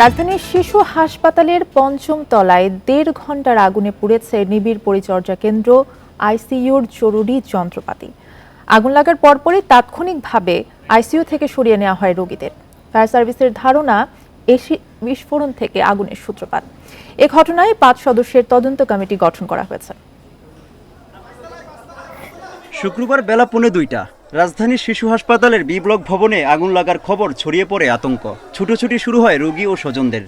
রাজধানীর শিশু হাসপাতালের পঞ্চম তলায় ১.৫ ঘণ্টার আগুনে পুড়েছে নিবিড় পরিচর্যা কেন্দ্র আইসিইউর জরুরি যন্ত্রপাতি। আগুন লাগার পরপরই তাৎক্ষণিকভাবে আইসিইউ থেকে সরিয়ে নেওয়া হয় রোগীদের। ফায়ার সার্ভিসের ধারণা এসি বিস্ফোরণ থেকে আগুনের সূত্রপাত। এ ঘটনায় ৫ সদস্যের তদন্ত কমিটি গঠন করা হয়েছে। শুক্রবার বেলা ১:৩০ রাজধানীর শিশু হাসপাতালের বি ব্লক ভবনে আগুন লাগার খবর ছড়িয়ে পড়ে আতঙ্ক। ছুটোছুটি শুরু হয় রোগী ও স্বজনদের।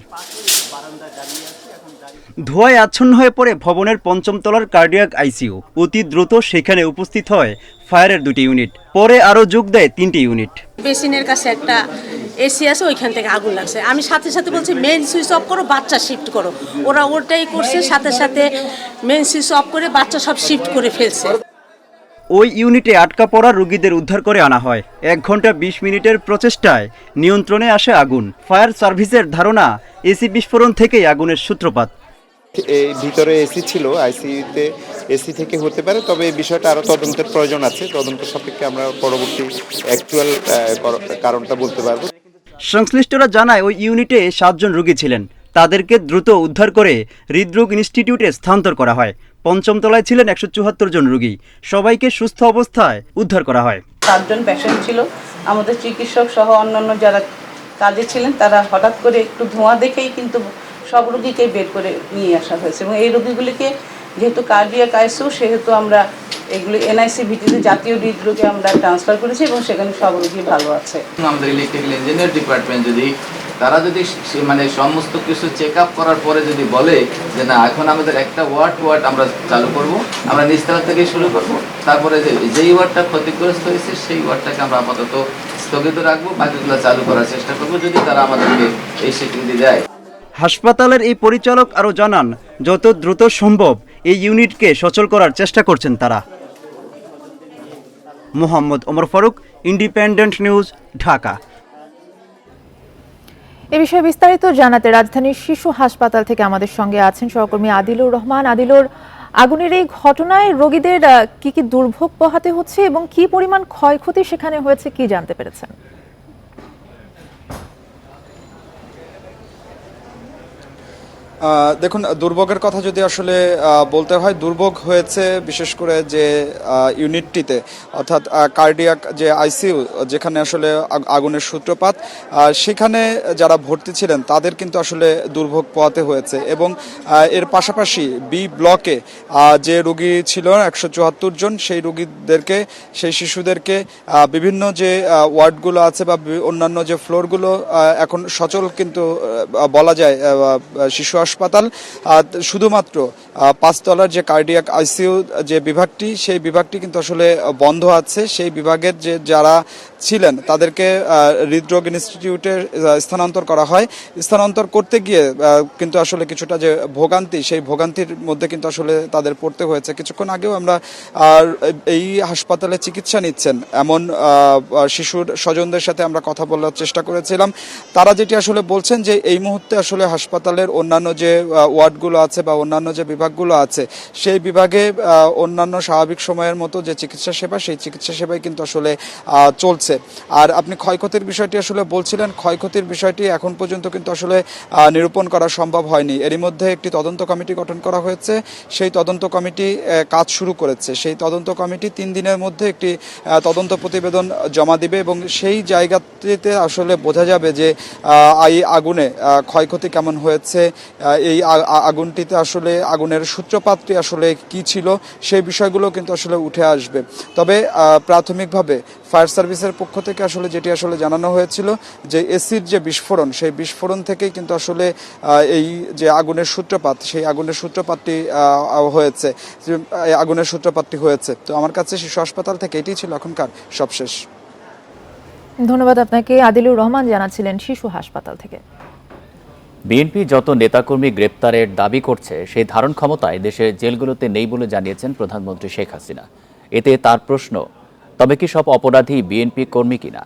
ধোঁয়ায় আচ্ছন্ন হয়ে পড়ে ভবনের পঞ্চম তলার কার্ডিয়াক আইসিইউ। অতি দ্রুত সেখানে উপস্থিত হয় ফায়ারের 2টি ইউনিট, পরে আরও যোগ দেয় 3টি ইউনিট। বেসিনের কাছে একটা এসি আছে, ওইখান থেকে আগুন লাগছে। আমি সাথে সাথে বলছি মেইন সুইচ অফ করো, বাচ্চা শিফট করো। ওরা ওটাই করছে, সাথে সাথে মেইন সুইচ অফ করে বাচ্চা সব শিফট করে ফেলছে। ওই ইউনিটে আটকা পড়া রোগীদের উদ্ধার করে আনা হয়। 1 ঘন্টা 20 মিনিটের প্রচেষ্টায় নিয়ন্ত্রণে আসে আগুন। ফায়ার সার্ভিসের ধারণা এসি বিস্ফোরণ থেকেই আগুনের সূত্রপাত। এই ভিতরে এসি ছিল, আইসিইউতে এসি থেকে হতে পারে, তবে এই বিষয়টা আরও তদন্তের প্রয়োজন আছে। তদন্ত সাপেক্ষে আমরা পরবর্তী অ্যাকচুয়াল কারণটা বলতে পারবো। সংশ্লিষ্টরা জানায় ওই ইউনিটে 7 জন রোগী ছিলেন। তাদেরকে দ্রুত উদ্ধার করে হৃদরোগ ইনস্টিটিউটে স্থানান্তর করা হয়। পঞ্চম তলায় ছিলেন 174 জন রোগী। সবাইকে সুস্থ অবস্থায় উদ্ধার করা হয়। 7 জন পেশেন্ট ছিল। আমাদের চিকিৎসক সহ অন্যান্য যারা কাজে ছিলেন তারা হঠাৎ করে একটু ধোঁয়া দেখেই কিন্তু সব রোগীকে বের করে নিয়ে আসা হয়েছে, এবং এই রোগীগুলিকে যেহেতু কার্ডিয়াক আইসিইউ সেহেতু আমরা এগুলি এনআইসি ভিত্তিতে জাতীয় হৃদরোগে আমরা ট্রান্সফার করেছি এবং সেখানে সব রোগী ভালো আছে। আমাদের ইলেকট্রিক্যাল ইঞ্জিনিয়ার ডিপার্টমেন্ট তারা যদি মানে সমস্ত কিছু চেক আপ করার পরে যদি বলে যে না এখন আমাদের একটা ওয়ার্ড আমরা চালু করব, আমরা নিচতলা থেকে শুরু করব, তারপরে যেই ওয়ার্ডটা ক্ষতিগ্রস্ত হয়েছে সেই ওয়ার্ডটাকে আমরা আপাতত স্থগিত রাখবো, বাকিগুলো চালু করার চেষ্টা করব যদি তারা আমাদেরকে এই স্বীকৃতি দেয়। হাসপাতালের এই পরিচালক আরও জানান, যত দ্রুত সম্ভব এই ইউনিটকে সচল করার চেষ্টা করছেন তারা। Mohammad Omar Faruk, independent news, Dhaka. এ বিষয়ে বিস্তারিত জানাতে রাজধানীর শিশু হাসপাতাল থেকে আমাদের সঙ্গে আছেন সহকর্মী আদিলুর রহমান। আদিলুর, আগুনের এই ঘটনায় রোগীদের কি কি দুর্ভোগ পোহাতে হচ্ছে এবং কি পরিমাণ ক্ষয়ক্ষতি সেখানে হয়েছে কি জানতে পেরেছেন? দেখুন, দুর্ভোগের কথা যদি আসলে বলতে হয়, দুর্ভোগ হয়েছে বিশেষ করে যে ইউনিটটিতে, অর্থাৎ কার্ডিয়াক যে আইসিইউ যেখানে আসলে আগুনের সূত্রপাত, সেখানে যারা ভর্তি ছিলেন তাদের কিন্তু আসলে দুর্ভোগ পোহাতে হয়েছে। এবং এর পাশাপাশি বি ব্লকে যে রোগী ছিল 174 জন, সেই রোগীদেরকে, সেই শিশুদেরকে বিভিন্ন যে ওয়ার্ডগুলো আছে বা অন্যান্য যে ফ্লোরগুলো এখন সচল কিন্তু বলা যায় শিশু হাসপাতাল, শুধুমাত্র 5 তলার যে কার্ডিয়াক আইসিইউ যে বিভাগটি, সেই বিভাগটি কিন্তু আসলে বন্ধ আছে। সেই বিভাগের যে যারা ছিলেন তাদেরকে হৃদরোগ ইনস্টিটিউটে স্থানান্তর করা হয়। স্থানান্তর করতে গিয়ে কিন্তু আসলে কিছুটা যে ভোগান্তি, সেই ভোগান্তির মধ্যে কিন্তু আসলে তাদের পড়তে হয়েছে। কিছুক্ষণ আগেও আমরা এই হাসপাতালে চিকিৎসা নিচ্ছেন এমন শিশুর স্বজনদের সাথে আমরা কথা বলার চেষ্টা করেছিলাম। তারা যেটি আসলে বলছেন যে এই মুহূর্তে আসলে হাসপাতালের অন্যান্য যে ওয়ার্ডগুলো আছে বা অন্যান্য যে বিভাগগুলো আছে, সেই বিভাগে অন্যান্য স্বাভাবিক সময়ের মতো যে চিকিৎসা সেবা, সেই চিকিৎসা সেবাই কিন্তু আসলে চলছে। আর আপনি ক্ষয়ক্ষতির বিষয়টি আসলে বলছিলেন, ক্ষয়ক্ষতির বিষয়টি এখন পর্যন্ত কিন্তু আসলে নিরূপণ করা সম্ভব হয়নি। এরই মধ্যে একটি তদন্ত কমিটি গঠন করা হয়েছে। সেই তদন্ত কমিটি কাজ শুরু করেছে। সেই তদন্ত কমিটি 3 দিনের মধ্যে একটি তদন্ত প্রতিবেদন জমা দিবে এবং সেই জায়গাটিতে আসলে বোঝা যাবে যে এই আগুনে ক্ষয়ক্ষতি কেমন হয়েছে, এই আগুনটিতে আসলে আগুনের সূত্রপাতটি আসলে কি ছিল, সেই বিষয়গুলো কিন্তু আসলে উঠে আসবে। তবে প্রাথমিকভাবে ফায়ার সার্ভিসের পক্ষ থেকে আসলে যেটি আসলে জানানো হয়েছিল যে এসির যে বিস্ফোরণ, সেই বিস্ফোরণ থেকেই কিন্তু আসলে এই যে আগুনের সূত্রপাত, সেই আগুনের সূত্রপাতটি হয়েছে, আগুনের সূত্রপাতটি হয়েছে। তো আমার কাছে শিশু হাসপাতাল থেকে এটি ছিল এখনকার সবশেষ। ধন্যবাদ আপনাকে। আদিলুর রহমান জানাচ্ছিলেন শিশু হাসপাতাল থেকে। বিএনপি যত নেতাকর্মী গ্রেপ্তারের দাবি করছে সেই ধারণ ক্ষমতায় দেশের জেলগুলোতে নেই বলে জানিয়েছেন প্রধানমন্ত্রী শেখ হাসিনা। এতে তার প্রশ্ন, তবে কি সব অপরাধী বিএনপি কর্মী কিনা?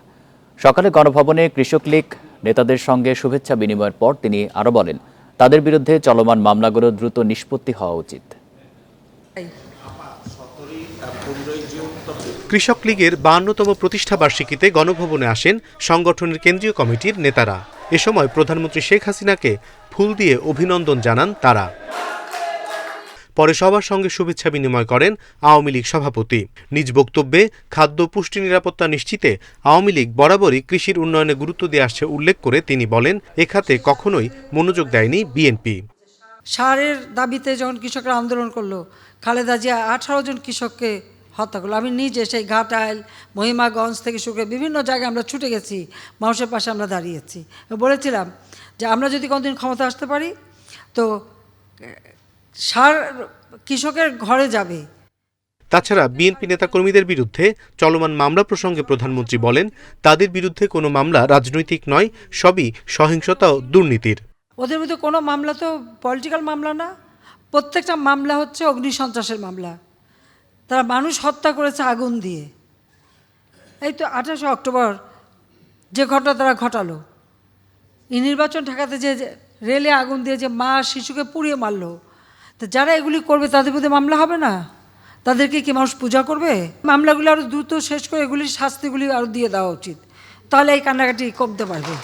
সকালে গণভবনে কৃষক লীগ নেতাদের সঙ্গে শুভেচ্ছা বিনিময়ের পর তিনি আরও বলেন, তাদের বিরুদ্ধে চলমান মামলাগুলো দ্রুত নিষ্পত্তি হওয়া উচিত। কৃষক লীগের 52তম প্রতিষ্ঠাবার্ষিকীতে গণভবনে আসেন সংগঠনের কেন্দ্রীয় কমিটির নেতারা। এ সময় প্রধানমন্ত্রী শেখ হাসিনাকে ফুল দিয়ে অভিনন্দন জানান তারা। পরে সবার সঙ্গে শুভেচ্ছা বিনিময় করেন আওয়ামী লীগ সভাপতি। নিজ বক্তব্যে খাদ্য পুষ্টি নিরাপত্তা নিশ্চিতে আওয়ামী লীগ বরাবরই কৃষির উন্নয়নে গুরুত্ব দিয়ে আসছে উল্লেখ করে তিনি বলেন, এ খাতে কখনোই মনোযোগ দেয়নি বিএনপি। সারের দাবিতে যখন কৃষকরা আন্দোলন করলো, খালেদা জিয়া 18 জন কৃষককে হত্যা করলো। আমি নিজে সেই ঘাটাইল, মহিমাগঞ্জ থেকে শুরু করে বিভিন্ন জায়গায় আমরা ছুটে গেছি, মানুষের পাশে আমরা দাঁড়িয়েছি। বলেছিলাম যে আমরা যদি কোনোদিন ক্ষমতা আসতে পারি তো সার কৃষকের ঘরে যাবে। তাছাড়া বিএনপি নেতাকর্মীদের বিরুদ্ধে চলমান মামলা প্রসঙ্গে প্রধানমন্ত্রী বলেন, তাদের বিরুদ্ধে কোনো মামলা রাজনৈতিক নয়, সবই সহিংসতা ও দুর্নীতির। ওদের মধ্যে কোনো মামলা তো পলিটিক্যাল মামলা না, প্রত্যেকটা মামলা হচ্ছে অগ্নিসন্ত্রাসের মামলা। তারা মানুষ হত্যা করেছে আগুন দিয়ে। এই তো 28 অক্টোবর যে ঘটনা তারা ঘটালো, এই নির্বাচন ঠেকাতে যে রেলে আগুন দিয়ে যে মা শিশুকে পুড়িয়ে মারলো, তো যারা এগুলি করবে তাদের বিরুদ্ধে মামলা হবে না? তাদেরকে কি মানুষ পূজা করবে? মামলাগুলো আরও দ্রুত শেষ করে এগুলির শাস্তিগুলি আরও দিয়ে দেওয়া উচিত, তাহলে এই কান্নাকাটি কমতে পারবে।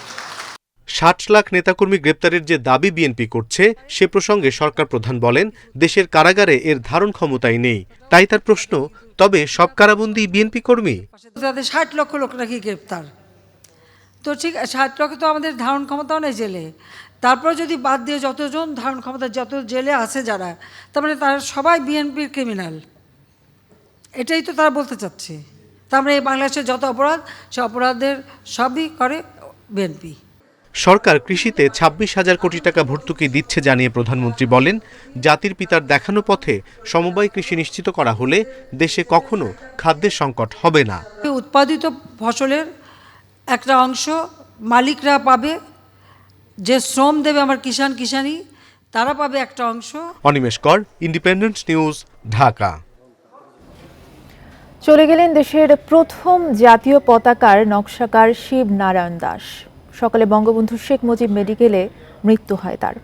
60 লাখ নেতাকর্মী গ্রেপ্তারের যে দাবি বিএনপি করছে, সে প্রসঙ্গে সরকার প্রধান বলেন, দেশের কারাগারে এর ধারণ ক্ষমতাই নেই। তাই তার প্রশ্ন, তবে সব কারাবন্দী বিএনপি কর্মী? তাদের 60 লক্ষ লোক নাকি গ্রেপ্তার, তো ঠিক 60 লক্ষ তো আমাদের ধারণ ক্ষমতাও নেই জেলে। তারপর যদি বাদ দিয়ে যতজন ধারণ ক্ষমতা, যত জেলে আছে যারা, তার মানে তারা সবাই বিএনপির ক্রিমিনাল, এটাই তো তারা বলতে চাচ্ছে। তার মানে এই বাংলাদেশের যত অপরাধ, সে অপরাধের সবই করে বিএনপি। সরকার কৃষিতে 26,000 কোটি টাকা ভর্তুকি দিচ্ছে জানিয়ে প্রধানমন্ত্রী বলেন, জাতির পিতার দেখানো পথে সমবায় কৃষি নিশ্চিত করা হলে দেশে কখনো খাদ্যের সংকট হবে না। উৎপাদিত ফসলের একটা অংশ মালিকরা পাবে, যে শ্রম দেবে আমার কিষানি তারা পাবে একটা অংশ। অনিমেষ কর, ইন্ডিপেন্ডেন্ট নিউজ, ঢাকা। চলে গেলেন দেশের প্রথম জাতীয় পতাকার নকশাকার শিব নারায়ণ দাস। সকালে বঙ্গবন্ধু শেখ মুজিব মেডিকেলে মৃত্যু হয় তার।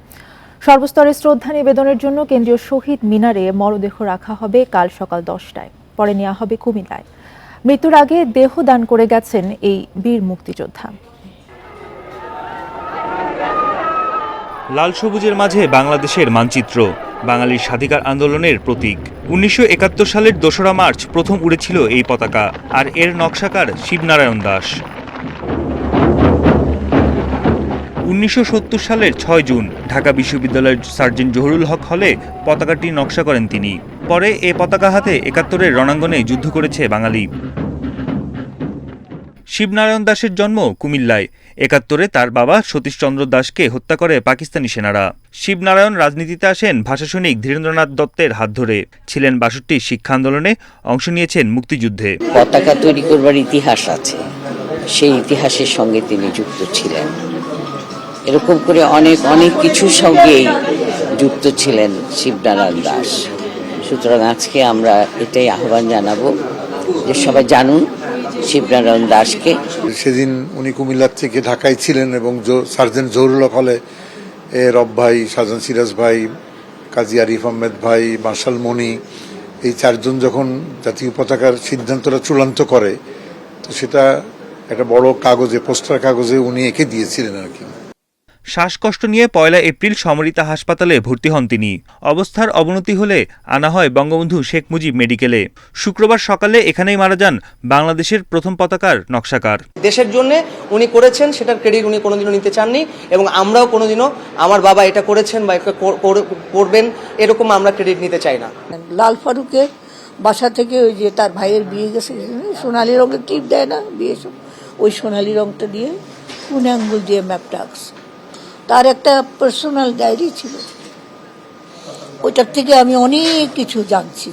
সর্বস্তরে শ্রদ্ধা নিবেদনের জন্য কেন্দ্রীয় শহীদ মিনারে মরদেহ রাখা হবে কাল সকাল 10টায়, পরে নেওয়া হবে কুমিল্লায়। মৃত্যুর আগে দেহ দান করে গেছেন এই বীর মুক্তিযোদ্ধা। লাল সবুজের মাঝে বাংলাদেশের মানচিত্র, বাঙালির স্বাধিকার আন্দোলনের প্রতীক। 1971 সালের 2রা মার্চ প্রথম উড়েছিল এই পতাকা, আর এর নকশাকার শিবনারায়ণ দাস। 1970 সালের 6 জুন ঢাকা বিশ্ববিদ্যালয়ের সার্জেন্ট জহুরুল হক হলে পতাকাটি নকশা করেন তিনি। পরে এ পতাকা হাতে 71-এর রণাঙ্গনে যুদ্ধ করেছে বাঙালি। শিবনারায়ণ দাসের জন্ম কুমিল্লায়। 71-এ তার বাবা সতীশচন্দ্র দাসকে হত্যা করে পাকিস্তানি সেনারা। শিবনারায়ণ রাজনীতিতে আসেন ভাষাসৈনিক ধীরেন্দ্রনাথ দত্তের হাত ধরে। ছিলেন 62 শিক্ষা আন্দোলনে, অংশ নিয়েছেন মুক্তিযুদ্ধে। পতাকা তৈরি করবার ইতিহাস আছে, সেই ইতিহাসের সঙ্গে তিনি যুক্ত ছিলেন। এরকম করে অনেক কিছুর সঙ্গেই যুক্ত ছিলেন শিবনারায়ণ দাস। সুতরাং আজকে আমরা এটাই আহ্বান জানাবো যে সবাই জানুন শিবনারায়ণ দাসকে। সেদিন উনি কুমিল্লার থেকে ঢাকায় ছিলেন এবং সার্জেন্ট জহুরুল হক হলে রব ভাই, সার্জেন্ট সিরাজ ভাই, কাজী আরিফ আহমেদ ভাই, মার্শাল মনি, এই 4 জন যখন জাতীয় পতাকার সিদ্ধান্তটা চূড়ান্ত করে, তো সেটা একটা বড় কাগজে, পোস্টার কাগজে উনি এঁকে দিয়েছিলেন আর কি। শ্বাসকষ্ট নিয়ে 1 এপ্রিল সমরিতা হাসপাতালে ভর্তি হন তিনি। অবস্থার অবনতি হলে আনা হয় বঙ্গবন্ধু শেখ মুজিব মেডিকেলে। শুক্রবার সকালে এখানেই মারা যান বাংলাদেশের প্রথম পতাকার নকশাকার। দেশের জন্য উনি করেছেন, সেটার ক্রেডিট উনি কোনোদিনও নিতে চাননি, এবং আমরাও কোনোদিনও আমার বাবা এটা করেছেন বা করবেন এরকম আমরা ক্রেডিট নিতে চাই না। লাল ফারুকের বাসা থেকে ওই যে তার ভাইয়ের বিয়ে গেছে, সোনালী রঙের টিপ দেয় না বিয়ে, ওই সোনালী রঙটা দিয়ে কোন আঙ্গুল দিয়ে ম্যাপটা আঁকছে। তার একটা পার্সোনাল ডায়েরি ছিল, ওইটার থেকে আমি অনেক কিছু জানছি।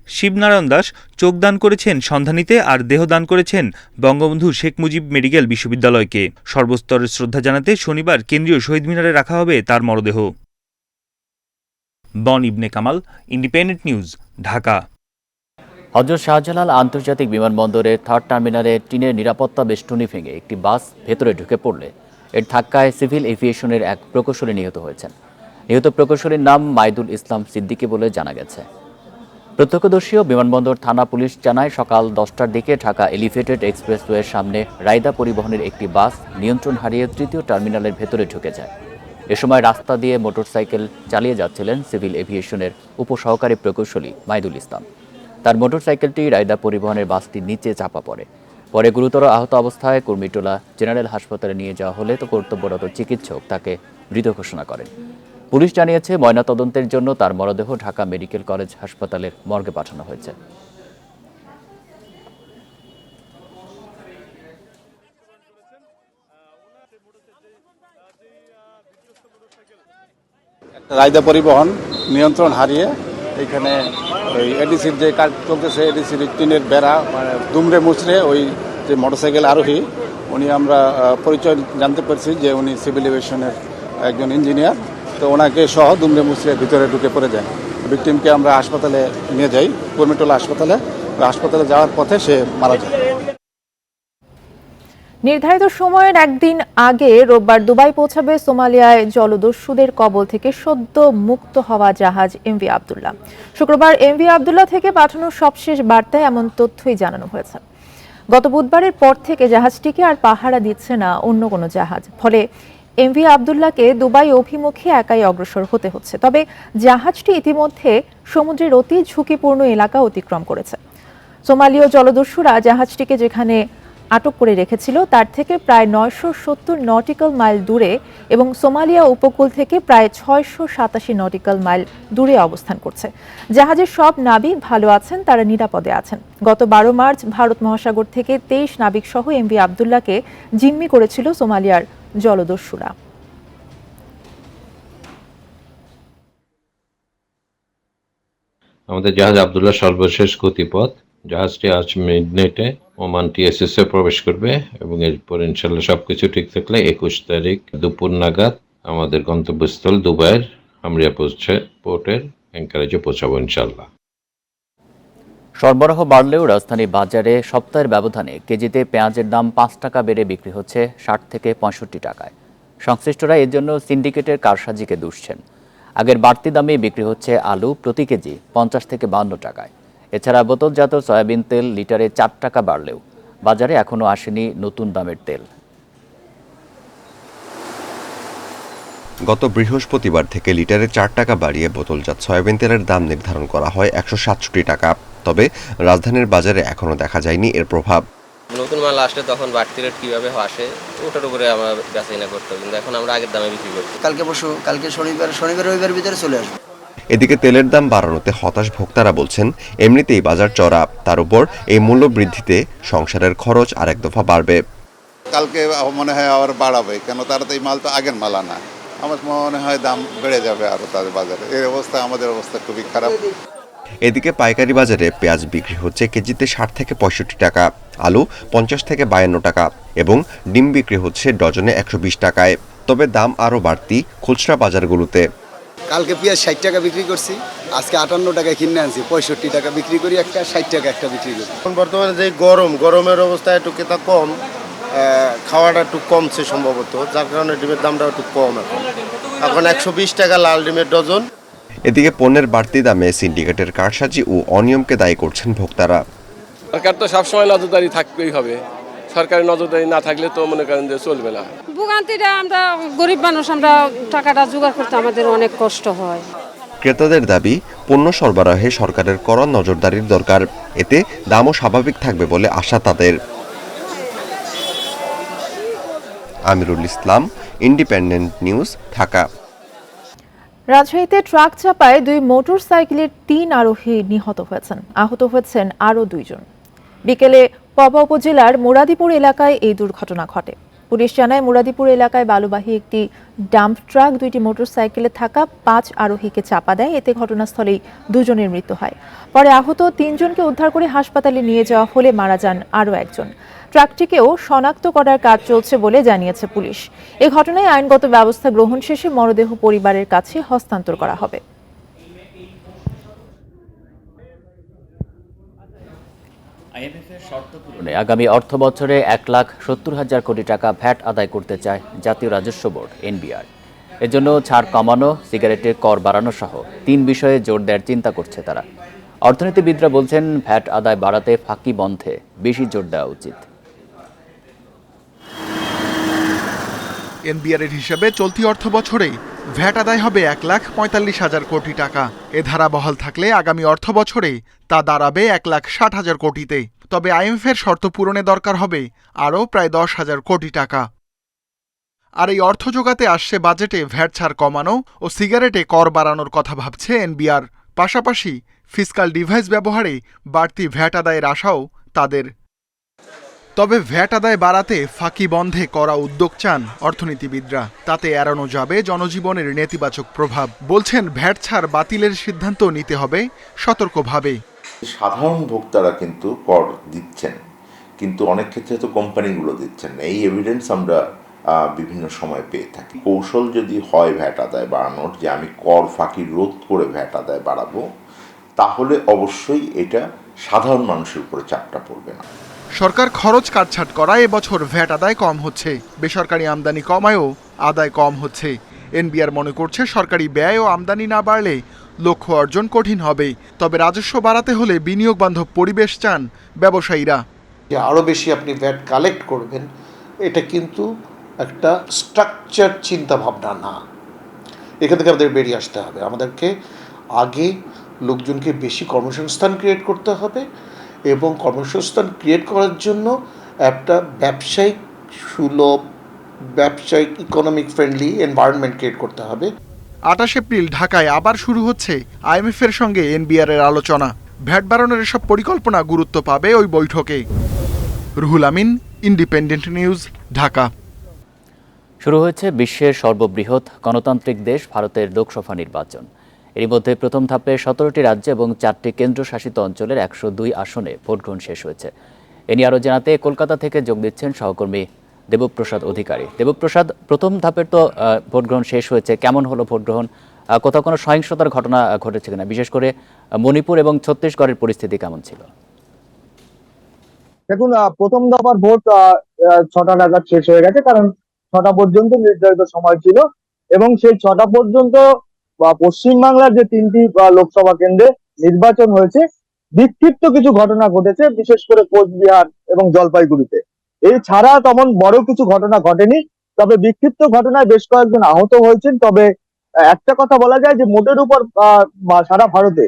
শিবনারায়ণ দাস চোখদান করেছেন সন্ধানীতে, আর দেহদান করেছেন বঙ্গবন্ধু শেখ মুজিব মেডিকেল বিশ্ববিদ্যালয়কে। সর্বস্তরের শ্রদ্ধা জানাতে শনিবার কেন্দ্রীয় শহীদ মিনারে রাখা হবে তার মরদেহ। বন ইবনে কামাল, ইন্ডিপেন্ডেন্ট নিউজ, ঢাকা। হযরত শাহজালাল আন্তর্জাতিক বিমানবন্দরের 3rd টার্মিনালে টিনের নিরাপত্তা বেষ্টনী ভেঙে একটি বাস ভেতরে ঢুকে পড়লে এর ধাক্কায় সিভিল এভিয়েশনের এক প্রকৌশলী নিহত হয়েছেন। নিহত প্রকৌশলীর নাম মাইদুল ইসলাম সিদ্দিকী বলে জানা গেছে। প্রত্যক্ষদর্শী ও বিমানবন্দর থানা পুলিশ জানায় সকাল 10টার দিকে ঢাকা এলিভেটেড এক্সপ্রেসওয়ের সামনে রায়দা পরিবহনের একটি বাস নিয়ন্ত্রণ হারিয়ে তৃতীয় টার্মিনালের ভেতরে ঢুকে যায়। এ সময় রাস্তা দিয়ে মোটরসাইকেল চালিয়ে যাচ্ছিলেন সিভিল এভিয়েশনের উপসহকারী প্রকৌশলী মাইদুল ইসলাম। তার মোটরসাইকেলটি রায়দা পরিবহনের বাসটির নিচে চাপা পড়ে। পরে গুরুতর আহত অবস্থায় কুর্মিটোলা জেনারেল হাসপাতালে নিয়ে যাওয়া হলে তো কর্তব্যরত চিকিৎসক তাকে মৃত ঘোষণা করেন। পুলিশ জানিয়েছে ময়নাতদন্তের জন্য তার মরদেহ ঢাকা মেডিকেল কলেজ হাসপাতালের মর্গে পাঠানো হয়েছে। রায়দা পরিবহন নিয়ন্ত্রণ হারিয়ে এখানে ওই এডিসির যে কাজ চলতেছে, এডিসির টিনের বেড়া মানে দুমড়ে মুচড়ে ওই যে মোটরসাইকেল আরোহী উনি আমরা পরিচয় জানতে পারছি যে উনি সিভিল এভিয়েশনের একজন ইঞ্জিনিয়ার। তো ওনাকে সহ দুমড়ে মুচড়ে ভিতরে ঢুকে পড়ে যায়। ভিকটিমকে আমরা হাসপাতালে নিয়ে যাই, কুর্মিটোলা হাসপাতালে যাওয়ার পথে সে মারা যায়। নির্ধারিত সময়ের একদিন আগে রোববার দুবাই পৌঁছাবে সোমালিয়ায় জলদস্যুদের কবল থেকে সদ্য মুক্ত হওয়া জাহাজ এমভি আব্দুল্লাহ। শুক্রবার এমভি আব্দুল্লাহ থেকে পাঠানো সবশেষ বার্তায় এমন তথ্যই জানানো হয়েছে। গত বুধবারের পর থেকে জাহাজটিকে আর পাহারা দিচ্ছে না অন্য কোনো জাহাজ। ফলে এমভি আব্দুল্লাহকে দুবাই অভিমুখে একাই অগ্রসর হতে হচ্ছে। তবে জাহাজটি ইতিমধ্যে সমুদ্রের অতি ঝুঁকিপূর্ণ এলাকা অতিক্রম করেছে। সোমালীয় জলদস্যুরা জাহাজটিকে যেখানে আটক করে রেখেছিল তার থেকে প্রায় 970 নটিক্যাল মাইল দূরে এবং সোমালিয়া উপকূল থেকে প্রায় 687 নটিক্যাল মাইল দূরে অবস্থান করছে। জাহাজের সব নাবিক ভালো আছেন, তারা নিরাপদে আছেন। গত 12 মার্চ ভারত মহাসাগর থেকে 23 নাবিক সহ এমভি আব্দুল্লাহকে জিম্মি করেছিল সোমালিয়ার জলদস্যুরা। আমাদের জাহাজ আব্দুল্লাহ সর্বশেষ গতিপথ। জাহাজটি আজ মিডনাইটে ওমান টিএসএস এ প্রবেশ করবে এবং এরপর ইনশাল্লাহ সবকিছু ঠিক থাকলে 21 তারিখ দুপুর নাগাদ আমাদের গন্তব্যস্থল দুবাইয়ের হামরিয়া পোর্টের অ্যাঙ্কারেজে পৌঁছাবো ইনশাল্লাহ। সরবরাহ বাড়লেও রাজধানী বাজারে সপ্তাহের ব্যবধানে কেজিতে পেঁয়াজের দাম 5 টাকা বেড়ে বিক্রি হচ্ছে 60 থেকে 65 টাকায়। সংশ্লিষ্টরা এর জন্য সিন্ডিকেটের কারসাজিকে দুষছেন। আগের বাড়তি দামে বিক্রি হচ্ছে আলু প্রতি কেজি 50 থেকে 52 টাকায়। এছাড়া বোতলজাত সয়াবিন তেল লিটারে 4 টাকা বাড়লেও বাজারে এখনও আসেনি নতুন দামের তেল। গত বৃহস্পতিবার থেকে লিটারে 4 টাকা বাড়িয়ে বোতলজাত সয়াবিন তেলের দাম নির্ধারণ করা হয় 167 টাকা। তবে রাজধানীর বাজারে এখনও দেখা যায়নি এর প্রভাব। নতুন মাল আসলে তখন বাড়তি রেট কীভাবে আসে ওটার উপরে আমরা বেচাকেনা করতে হবে, কিন্তু এখন আমরা আগের দামে বিক্রি করছি। কালকে শনিবার রবিবার ভিতরে চলে আসবে। এদিকে তেলের দাম বাড়ানোতে হতাশ ভোক্তারা বলছেন এমনিতেই বাজার চড়া, তার উপর এই মূল্য বৃদ্ধিতে সংসারের খরচ আরেক দফা বাড়বে। কালকে মনে হয় আবার বাড়াবে, কেন তারা তো এই মাল তো আগের মাল আনা। আমার মনে হয় দাম বেড়ে যাবে আরো তাদের বাজারে। এই অবস্থা আমাদের অবস্থা খুবই খারাপ। এদিকে পাইকারি বাজারে পেঁয়াজ বিক্রি হচ্ছে কেজিতে 60 থেকে 65 টাকা, আলু 50 থেকে 52 টাকা এবং ডিম বিক্রি হচ্ছে ডজনে 120 টাকায়। তবে দাম আরও বাড়তি খুচরা বাজারগুলোতে। কালকে পেঁয়াজ 60 টাকা বিক্রি করছি, আজকে 58 টাকায় কিনে আনছি, 65 টাকা বিক্রি করি একটা, 60 টাকা একটা বিক্রি করি। বর্তমানে যে গরমের অবস্থা একটু কেতা কম, খাওয়াটা একটু কমছে সম্ভবত, যার কারণে ডিমের দামটা একটু কম। এখন 120 টাকা লাল ডিমের ডজন। এদিকে পণ্যের বাড়তি দামে সিন্ডিকেটের কারসাজি ও অনিয়মকে দায়ী করছেন ভোক্তারা। সরকার তো সবসময় নজরদারি থাকতেই হবে, সরকারি নজরদারি না থাকলে তো মনে করেন যে চলবে না। ভোগান্তিটা আমরা গরিব মানুষ, আমরা টাকাটা জোগাড় করতে আমাদের অনেক কষ্ট হয়। ক্রেতাদের দাবি পণ্য সরবরাহে সরকারের কড়া নজরদারির দরকার, এতে দামও স্বাভাবিক থাকবে বলে আশা তাদের। Amirul Islam, independent news, Dhaka. রাজশাহীতে ট্রাক চাপায় 2 মোটরসাইকেলের 3 আরোহী নিহত হয়েছেন, আহত হয়েছেন আরও 2 জন। বিকেলে পবা উপজেলার মুরাদিপুর এলাকায় এই দুর্ঘটনা ঘটে। পুলিশ জানায় মুরাদিপুর এলাকায় বালুবাহী একটি ডাম্প ট্রাক 2টি মোটরসাইকেলে থাকা 5 আরোহীকে চাপা দেয়। এতে ঘটনাস্থলেই 2 জনের মৃত্যু হয়। পরে আহত 3 জনকে উদ্ধার করে হাসপাতালে নিয়ে যাওয়া হলে মারা যান আরও 1 জন। ট্রাকটিকেও শনাক্ত করার কাজ চলছে বলে জানিয়েছে পুলিশ। এ ঘটনায় আইনগত ব্যবস্থা গ্রহণ শেষে মরদেহ পরিবারের কাছে হস্তান্তর করা হবে। আইএমএফের শর্ত পূরণে আগামী অর্থ বছরে 1,70,000 কোটি টাকা ভ্যাট আদায় করতে চায় জাতীয় রাজস্ব বোর্ড এনবিআর। এজন্য ছাড় কমানো, সিগারেটের কর বাড়ানো সহ 3 বিষয়ে জোর দেওয়ার চিন্তা করছে তারা। অর্থনীতিবিদরা বলছেন ভ্যাট আদায় বাড়াতে ফাঁকি বন্ধে বেশি জোর দেওয়া উচিত। এনবিআরের হিসেবে চলতি অর্থ বছরে ভ্যাট আদায় হবে 1,45,000 কোটি টাকা। এ ধারা বহাল থাকলে আগামী অর্থ বছরে তা দাঁড়াবে 1,60,000 কোটিতে। তবে আইএমএফের শর্ত পূরণে দরকার হবে আরও প্রায় 10,000 কোটি টাকা। আর এই অর্থ জোগাতে আসছে বাজেটে ভ্যাট ছাড় কমানো ও সিগারেটে কর বাড়ানোর কথা ভাবছে এনবিআর। পাশাপাশি ফিসকাল ডিভাইস ব্যবহারে বাড়তি ভ্যাট আদায়ের আশাও তাদের। তবে ভ্যাট আদায় বাড়াতে ফাঁকি বন্ধে করা উদ্যোগ চান অর্থনীতিবিদরা। তাতে এড়ানো যাবে জনজীবনের নেতিবাচক প্রভাব। বলছেন ভ্যাট ছাড় বাতিলের সিদ্ধান্ত নিতে হবে সতর্কভাবে। সাধারণ ভোক্তারা কিন্তু কর দিচ্ছেন, কিন্তু অনেক ক্ষেত্রে তো কোম্পানিগুলো দিচ্ছেন। এই এভিডেন্স আমরা বিভিন্ন সময় পেয়ে থাকি। কৌশল যদি হয় ভ্যাট আদায় বাড়ানোর, যে আমি কর ফাঁকি রোধ করে ভ্যাট আদায় বাড়াবো, তাহলে অবশ্যই এটা সাধারণ মানুষের উপরে চাপটা পড়বে না। সরকার খরচ কাটছাট করায় এবছর ভ্যাট আদায় কম হচ্ছে, বেসরকারি আমদানি কমায়ও আদায় কম হচ্ছে। এনবিআর মনে করছে সরকারি ব্যয় ও আমদানি না বাড়লে লক্ষ্য অর্জন কঠিন হবে। তবে রাজস্ব বাড়াতে হলে বিনিয়োগ বান্ধব পরিবেশ চান ব্যবসায়ীরা। যে আরও বেশি আপনি ভ্যাট কালেক্ট করবেন, এটা কিন্তু একটা স্ট্রাকচার চিন্তা ভাবনা না। এখান থেকে আমাদের বেরিয়ে আসতে হবে। আমাদেরকে আগে লোকজনকে বেশি কর্মসংস্থান ক্রিয়েট করতে হবে এবং কর্মসংস্থান ক্রিয়েট করার জন্য একটা ব্যবসায়িক সুলভ, ব্যবসায়িক ইকোনমিক ফ্রেন্ডলি এনভায়রনমেন্ট ক্রিয়েট করতে হবে। 28 এপ্রিল ঢাকায় আবার শুরু হচ্ছে আইএমএফের সঙ্গে এনবিআরের আলোচনা। ভ্যাট বাড়ানোর এসব পরিকল্পনা গুরুত্ব পাবে ওই বৈঠকে। Ruhul Amin, independent news, Dhaka. শুরু হয়েছে বিশ্বের সর্ববৃহৎ গণতান্ত্রিক দেশ ভারতের লোকসভা নির্বাচন। এর মধ্যে প্রথম ধাপে 17টি রাজ্য এবং 4টি কেন্দ্রশাসিত অঞ্চলের 102 আসনে ভোট গ্রহণ শেষ হয়েছে। এ নিয়ে আরও জানাতে কলকাতা থেকে যোগ দিচ্ছেন সহকর্মী দেবপ্রসাদ অধিকারী। দেবপ্রসাদ, প্রথম ধাপের তো ভোট গ্রহণ শেষ হয়েছে, কেমন হলো ভোট গ্রহণ? কোথাও কোনো সহিংসতার ঘটনা ঘটেছে কিনা? বিশেষ করে মণিপুর এবং ছত্তিশগড়ের পরিস্থিতি কেমন ছিল? দেখুন, প্রথম দফার ভোট 6টা নাগাদ শেষ হয়ে গেছে, কারণ 6টা পর্যন্ত নির্ধারিত সময় ছিল এবং সেই 6টা পর্যন্ত পশ্চিমবাংলার যে 3টি লোকসভা কেন্দ্রে নির্বাচন হয়েছে, বিক্ষিপ্ত কিছু ঘটনা ঘটেছে, বিশেষ করে কোচবিহার এবং জলপাইগুড়িতে। এই ছাড়া তেমন বড় কিছু ঘটনা ঘটেনি। তবে বিক্ষিপ্ত ঘটনায় বেশ কয়েকজন আহত হয়েছেন। তবে একটা কথা বলা যায় যে মোটের উপর সারা ভারতে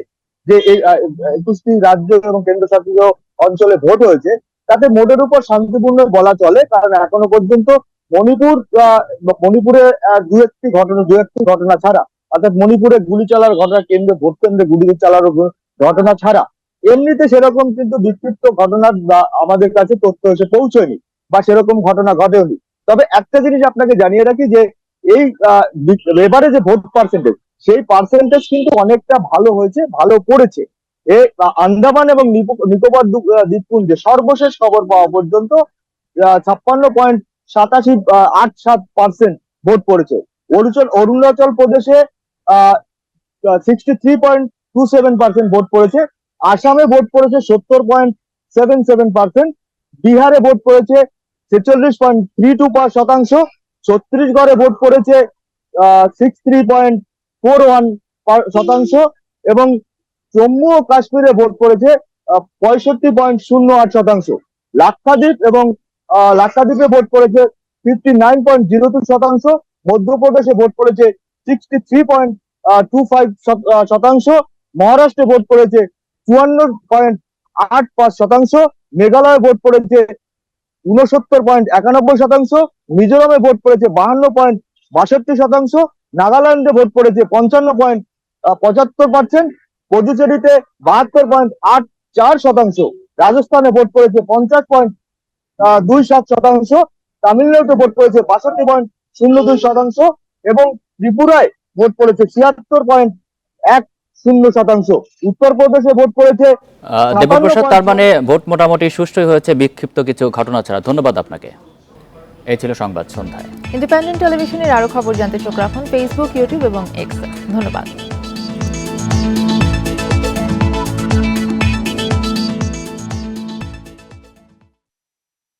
যে 21টি রাজ্য এবং কেন্দ্রশাসিত অঞ্চলে ভোট হয়েছে, তাতে মোটের উপর শান্তিপূর্ণ বলা চলে। কারণ এখনো পর্যন্ত মণিপুরে দু একটি ঘটনা ছাড়া, অর্থাৎ মণিপুরে গুলি চালার ঘটনা, ভোট কেন্দ্রে গুলি চালার ঘটনা ছাড়া এমনিতে সেরকম কিন্তু বিক্ষিপ্ত ঘটনার আমাদের কাছে তথ্য এসে পৌঁছয়নি বা সেরকম ঘটনা ঘটেনি। তবে একটা জিনিস আপনাকে জানিয়ে রাখি যে এই এবারে যে ভোট পার্সেন্টেজ, সেই পার্সেন্টেজ কিন্তু অনেকটা ভালো হয়েছে, ভালো পড়েছে। এই আন্দামান এবং নিকোবর দ্বীপপুঞ্জে সর্বশেষ খবর পাওয়া পর্যন্ত 56.87% ভোট পড়েছে। অরুণাচল প্রদেশে 63.27% ভোট পড়েছে। আসামে ভোট পড়েছে 70.77%। বিহারে ভোট পড়েছে 46.32%। ছত্তিশগড়ে ভোট পড়েছে 63.41% এবং জম্মু ও কাশ্মীরে ভোট পড়েছে 65.08%। লাক্ষাদ্বীপে ভোট পড়েছে 59.02%। মধ্যপ্রদেশে ভোট পড়েছে 63.25%। মহারাষ্ট্রে ভোট পড়েছে 54.85%। মেঘালয়ে ভোট পড়েছে 69.91%। মিজোরামে ভোট পড়েছে 52.62%। নাগাল্যান্ডে ভোট পড়েছে 55.75%। পদুচেরিতে 72.84%। রাজস্থানে ভোট পড়েছে 50.27%। তামিলনাড়ুতে ভোট পড়েছে 62.02% এবং ত্রিপুরায় ভোট পড়েছে 76.10%। উত্তরপ্রদেশে ভোট পড়েছে। দেবপ্রসাদ, তার মানে ভোট মোটামুটি সুষ্ঠুই হয়েছে, বিক্ষিপ্ত কিছু ঘটনা ছাড়া। ধন্যবাদ আপনাকে। এই ছিল সংবাদ সন্ধ্যায়। ইন্ডিপেন্ডেন্ট টেলিভিশনের আরো খবর জানতে চোখ রাখুন ফেসবুক, ইউটিউব এবং এক্স। ধন্যবাদ।